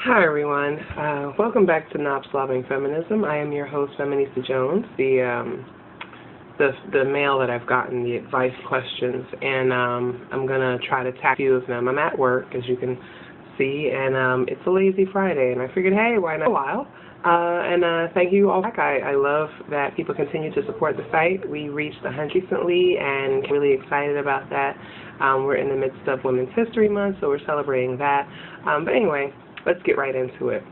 Hi everyone. Welcome back to Knob Slobbing Feminism. I am your host, Feminista Jones, the mail that I've gotten, the advice questions, and I'm gonna try to tackle a few of them. I'm at work, as you can see, and it's a lazy Friday, and I figured, hey, why not a while? Thank you all back. I love that people continue to support the site. We reached 100 recently, and really excited about that. We're in the midst of Women's History Month, so we're celebrating that. But anyway, let's get right into it.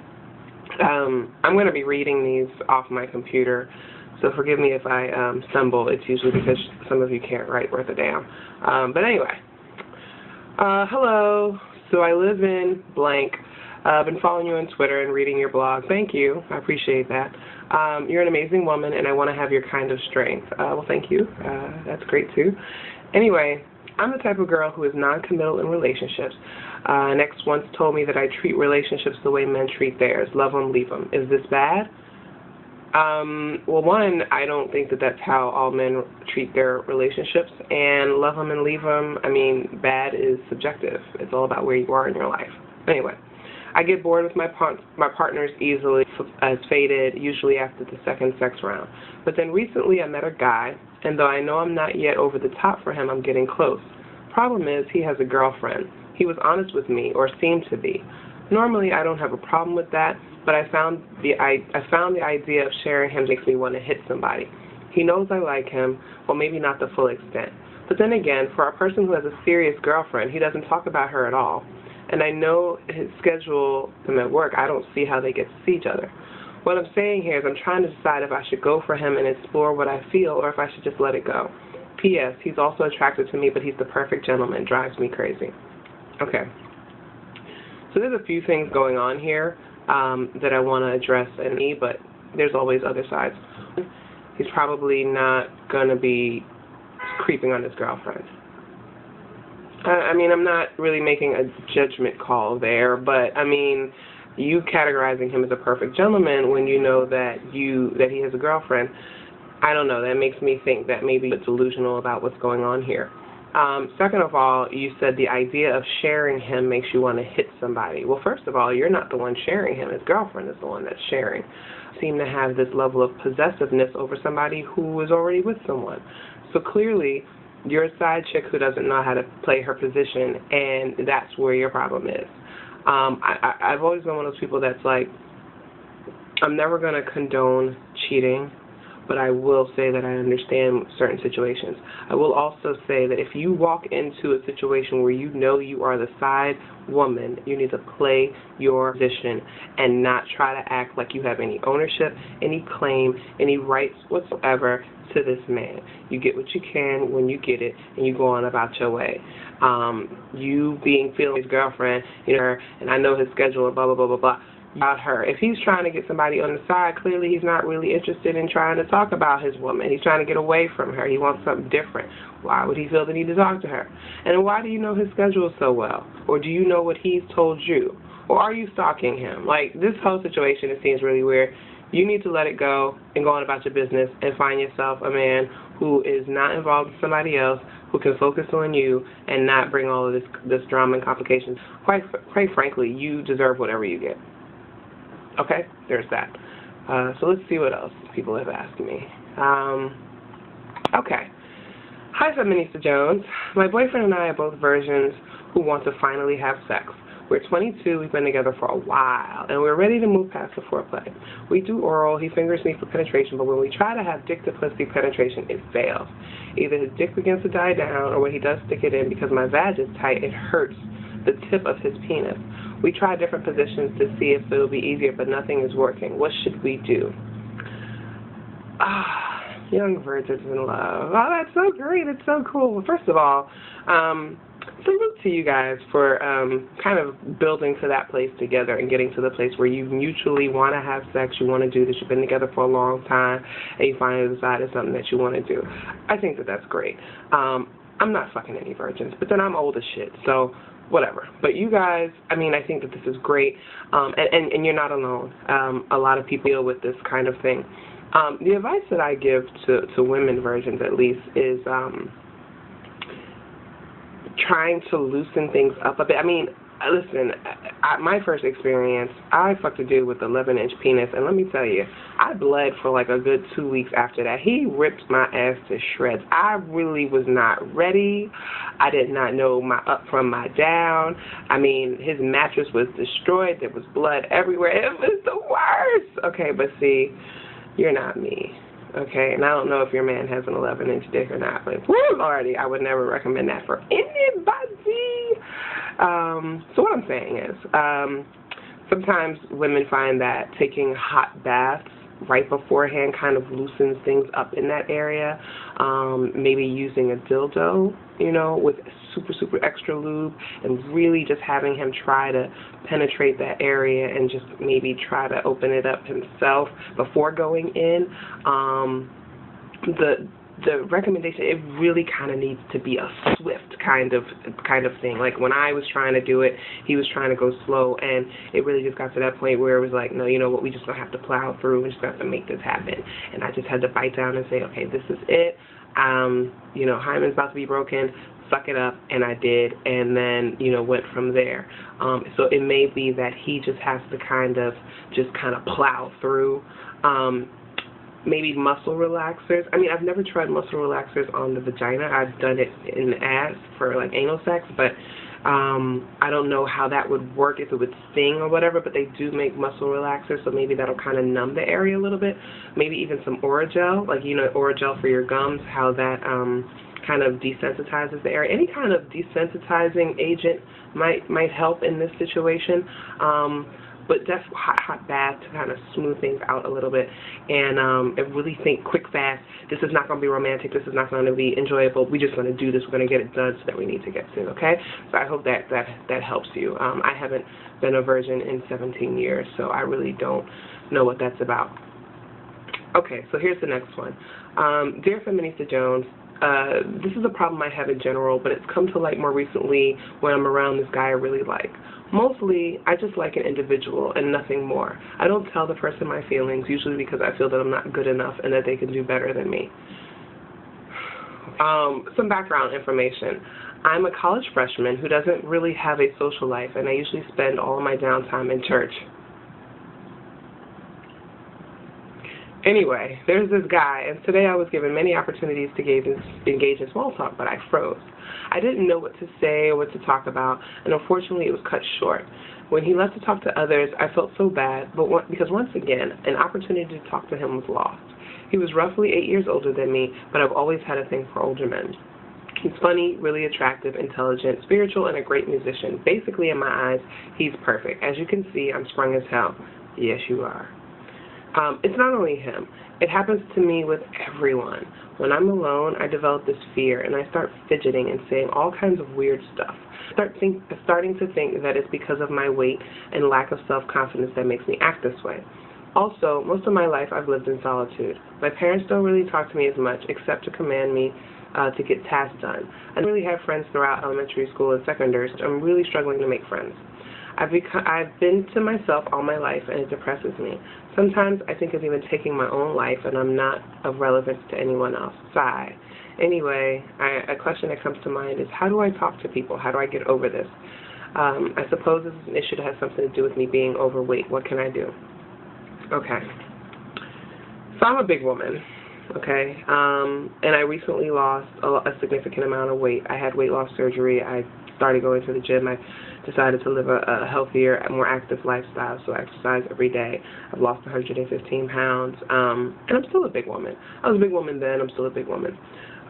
I'm going to be reading these off my computer, so forgive me if I stumble. It's usually because some of you can't write worth a damn. But anyway, hello. So I live in blank. I've been following you on Twitter and reading your blog. Thank you. I appreciate that. You're an amazing woman, and I want to have your kind of strength. Well, thank you. That's great, too. Anyway, I'm the type of girl who is non-committal in relationships. An ex once told me that I treat relationships the way men treat theirs. Love them, leave them. Is this bad? Well, one, I don't think that that's how all men treat their relationships. And love them and leave them, I mean, bad is subjective. It's all about where you are in your life. Anyway, I get bored with my partners easily, as faded, usually after the second sex round. But then recently I met a guy, and though I know I'm not yet over the top for him, I'm getting close. Problem is, he has a girlfriend. He was honest with me, or seemed to be. Normally, I don't have a problem with that, but I found the idea of sharing him makes me want to hit somebody. He knows I like him, well, maybe not the full extent. But then again, for a person who has a serious girlfriend, he doesn't talk about her at all. And I know his schedule at work. I don't see how they get to see each other. What I'm saying here is I'm trying to decide if I should go for him and explore what I feel, or if I should just let it go. P.S. He's also attracted to me, but he's the perfect gentleman. Drives me crazy. Okay. So there's a few things going on here that I want to address in me, but there's always other sides. He's probably not going to be creeping on his girlfriend. I mean, I'm not really making a judgment call there, but I mean, you categorizing him as a perfect gentleman when you know that he has a girlfriend, I don't know, that makes me think that maybe it's delusional about what's going on here. Second of all, you said the idea of sharing him makes you want to hit somebody. Well, first of all, you're not the one sharing him. His girlfriend is the one that's sharing. You seem to have this level of possessiveness over somebody who is already with someone. So clearly, you're a side chick who doesn't know how to play her position, and that's where your problem is. I've always been one of those people that's like, I'm never going to condone cheating, but I will say that I understand certain situations. I will also say that if you walk into a situation where you know you are the side woman, you need to play your position and not try to act like you have any ownership, any claim, any rights whatsoever to this man. You get what you can when you get it, and you go on about your way. You feeling his girlfriend, and I know his schedule, blah, blah, blah, blah, blah. About her. If he's trying to get somebody on the side, clearly he's not really interested in trying to talk about his woman. He's trying to get away from her. He wants something different. Why would he feel the need to talk to her? And why do you know his schedule so well? Or do you know what he's told you? Or are you stalking him? Like, this whole situation, it seems really weird. You need to let it go and go on about your business and find yourself a man who is not involved with somebody else, who can focus on you and not bring all of this drama and complications. Quite frankly, you deserve whatever you get. Okay, there's that. So let's see what else people have asked me. Okay. Hi, Feminista Jones. My boyfriend and I are both virgins who want to finally have sex. We're 22, we've been together for a while, and we're ready to move past the foreplay. We do oral, he fingers me for penetration, but when we try to have dick-to-pussy penetration, it fails. Either his dick begins to die down, or when he does stick it in, because my vag is tight, it hurts the tip of his penis. We try different positions to see if it will be easier, but nothing is working. What should we do? Young virgins in love. Oh, that's so great. It's so cool. Well, first of all, salute to you guys for kind of building to that place together and getting to the place where you mutually want to have sex, you want to do this, you've been together for a long time, and you finally decided something that you want to do. I think that that's great. I'm not fucking any virgins, but then I'm old as shit, so whatever. But you guys, I mean, I think that this is great, and you're not alone. A lot of people deal with this kind of thing. The advice that I give to women virgins, at least, is trying to loosen things up a bit. I mean, Listen, my first experience, I fucked a dude with an 11-inch penis, and let me tell you, I bled for like a good 2 weeks after that. He ripped my ass to shreds. I really was not ready. I did not know my up from my down. I mean, his mattress was destroyed. There was blood everywhere. It was the worst. Okay, but see, you're not me. Okay, and I don't know if your man has an 11-inch dick or not, but woo, Lordy, I would never recommend that for anybody. So what I'm saying is, sometimes women find that taking hot baths right beforehand kind of loosens things up in that area. Maybe using a dildo, you know, with super, super extra lube, and really just having him try to penetrate that area and just maybe try to open it up himself before going in. The recommendation, it really kind of needs to be a swift kind of thing. Like when I was trying to do it, he was trying to go slow, and it really just got to that point where it was like, no, you know what, we just gonna have to plow through. We just have to make this happen. And I just had to bite down and say, okay, this is it. You know, hymen's about to be broken. Suck it up, and I did, and then, you know, went from there. So it may be that he just has to kind of plow through. Maybe muscle relaxers. I mean, I've never tried muscle relaxers on the vagina. I've done it in the ass for like anal sex, but I don't know how that would work, if it would sting or whatever, but they do make muscle relaxers, so maybe that'll kind of numb the area a little bit. Maybe even some Oragel, like, you know, Oragel for your gums, how that kind of desensitizes the area. Any kind of desensitizing agent might help in this situation. But that's hot bath to kind of smooth things out a little bit. And I really think quick, fast, this is not going to be romantic, this is not going to be enjoyable, we're just going to do this, we're going to get it done so that we need to get to, okay? So I hope that helps you. I haven't been a virgin in 17 years, so I really don't know what that's about. Okay, so here's the next one. Dear Feminista Jones, this is a problem I have in general, but it's come to light more recently when I'm around this guy I really like. Mostly, I just like an individual and nothing more. I don't tell the person my feelings, usually because I feel that I'm not good enough and that they can do better than me. Some background information. I'm a college freshman who doesn't really have a social life, and I usually spend all of my downtime in church. Anyway, there's this guy, and today I was given many opportunities to engage in small talk, but I froze. I didn't know what to say or what to talk about, and unfortunately it was cut short. When he left to talk to others, I felt so bad, because once again, an opportunity to talk to him was lost. He was roughly 8 years older than me, but I've always had a thing for older men. He's funny, really attractive, intelligent, spiritual, and a great musician. Basically, in my eyes, he's perfect. As you can see, I'm sprung as hell. Yes, you are. It's not only him. It happens to me with everyone. When I'm alone, I develop this fear, and I start fidgeting and saying all kinds of weird stuff. Starting to think that it's because of my weight and lack of self-confidence that makes me act this way. Also, most of my life I've lived in solitude. My parents don't really talk to me as much, except to command me to get tasks done. I didn't really have friends throughout elementary school and secondary, so I'm really struggling to make friends. I've been to myself all my life, and it depresses me. Sometimes I think of even taking my own life, and I'm not of relevance to anyone else. Sigh. Anyway, a question that comes to mind is, how do I talk to people? How do I get over this? I suppose this is an issue that has something to do with me being overweight. What can I do? Okay. So I'm a big woman, okay? And I recently lost a significant amount of weight. I had weight loss surgery. I started going to the gym. I decided to live a healthier, more active lifestyle, so I exercise every day. I've lost 115 pounds, and I'm still a big woman. I was a big woman then. I'm still a big woman.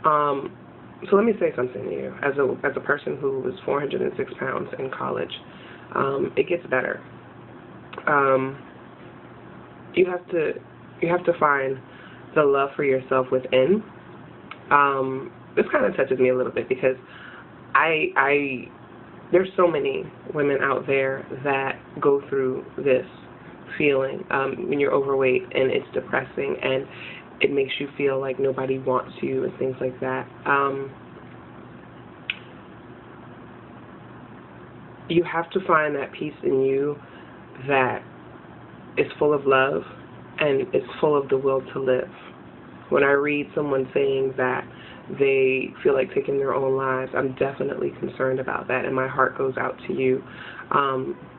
So let me say something to you. As a person who was 406 pounds in college, it gets better. You have to find the love for yourself within. This kind of touches me a little bit because there's so many women out there that go through this feeling when you're overweight, and it's depressing, and it makes you feel like nobody wants you and things like that. You have to find that peace in you that is full of love and is full of the will to live. When I read someone saying that they feel like taking their own lives. I'm definitely concerned about that, and my heart goes out to you.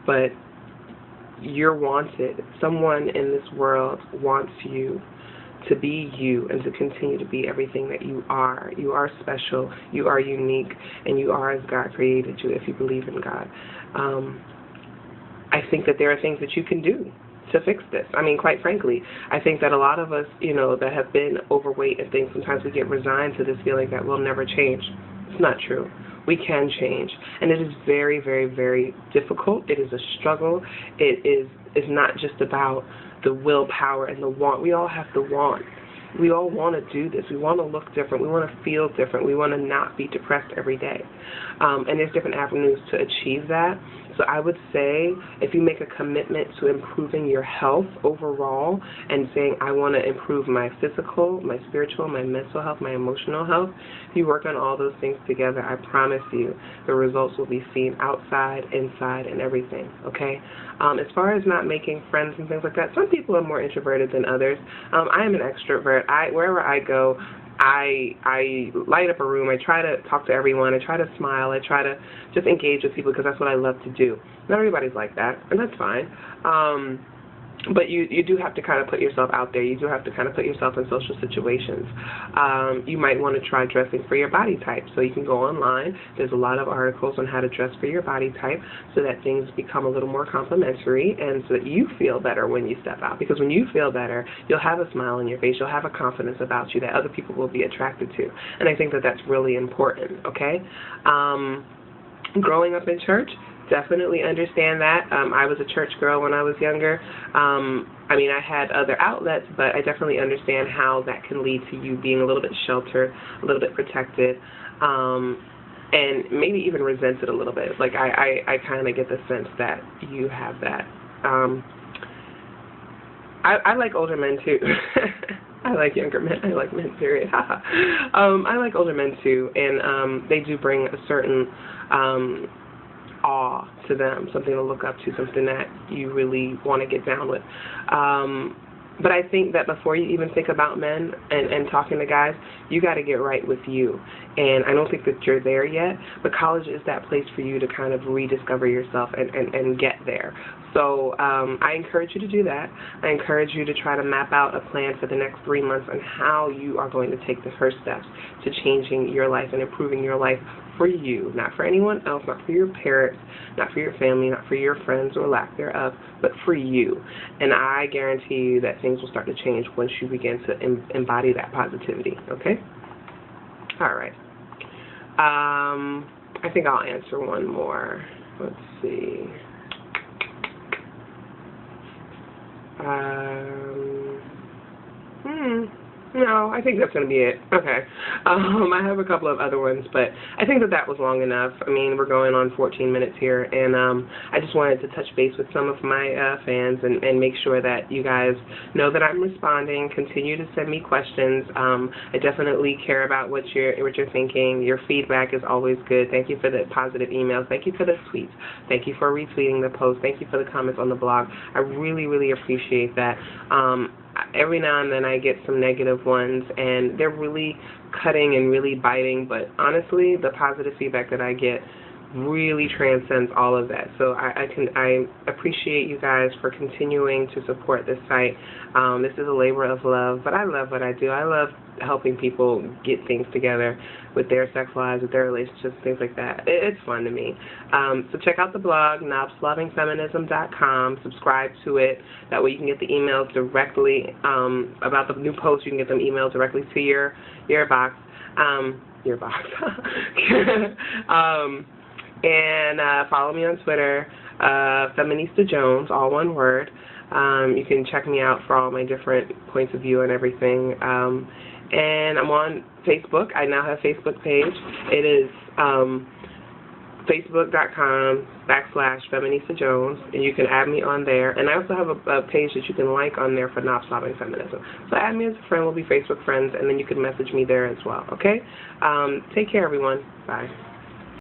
But you're wanted. Someone in this world wants you to be you and to continue to be everything that you are. You are special, you are unique, and you are as God created you if you believe in God. I think that there are things that you can do to fix this. I mean, quite frankly, I think that a lot of us, that have been overweight and things, sometimes we get resigned to this feeling that we'll never change. It's not true. We can change, and it is very, very, very difficult. It is a struggle. It is not just about the willpower and the want. We all have the want. We all want to do this. We want to look different. We want to feel different. We want to not be depressed every day. And there's different avenues to achieve that. So I would say if you make a commitment to improving your health overall and saying, I want to improve my physical, my spiritual, my mental health, my emotional health, if you work on all those things together, I promise you the results will be seen outside, inside, and everything, okay? As far as not making friends and things like that, some people are more introverted than others. I am an extrovert. Wherever I go, I light up a room. I try to talk to everyone. I try to smile. I try to just engage with people because that's what I love to do. Not everybody's like that, and that's fine. But you do have to kind of put yourself out there. You do have to kind of put yourself in social situations. You might want to try dressing for your body type. So you can go online. There's a lot of articles on how to dress for your body type so that things become a little more complimentary and so that you feel better when you step out. Because when you feel better, you'll have a smile on your face. You'll have a confidence about you that other people will be attracted to. And I think that that's really important, okay? Growing up in church, definitely understand that. I was a church girl when I was younger. I had other outlets, but I definitely understand how that can lead to you being a little bit sheltered, a little bit protected, and maybe even resented a little bit. Like, I kind of get the sense that you have that. I like older men, too. I like younger men. I like men, period. I like older men, too, and they do bring a certain awe to them, something to look up to, something that you really want to get down with. But I think that before you even think about men and talking to guys, you got to get right with you. And I don't think that you're there yet, but college is that place for you to kind of rediscover yourself and get there. So I encourage you to do that. I encourage you to try to map out a plan for the next 3 months on how you are going to take the first steps to changing your life and improving your life for you, not for anyone else, not for your parents, not for your family, not for your friends or lack thereof, but for you. And I guarantee you that things will start to change once you begin to embody that positivity, okay? All right. I think I'll answer one more. Let's see. No, I think that's going to be it. Okay. I have a couple of other ones, but I think that was long enough. I mean, we're going on 14 minutes here, and I just wanted to touch base with some of my fans and make sure that you guys know that I'm responding. Continue to send me questions. I definitely care about what you're thinking. Your feedback is always good. Thank you for the positive emails. Thank you for the tweets. Thank you for retweeting the post. Thank you for the comments on the blog. I really, really appreciate that. Every now and then I get some negative ones, and they're really cutting and really biting, but honestly, the positive feedback that I get really transcends all of that. So I appreciate you guys for continuing to support this site. This is a labor of love, but I love what I do. I love helping people get things together with their sex lives, with their relationships, things like that. It's fun to me. So check out the blog, knobslovingfeminism.com. Subscribe to it. That way you can get the emails directly about the new posts. You can get them emailed directly to your box. And follow me on Twitter, Feminista Jones, all one word. You can check me out for all my different points of view and everything. And I'm on Facebook. I now have a Facebook page. It is facebook.com/Feminista Jones, and you can add me on there. And I also have a page that you can like on there for Knobs Loving Feminism. So add me as a friend. We'll be Facebook friends, and then you can message me there as well, okay? Take care, everyone. Bye.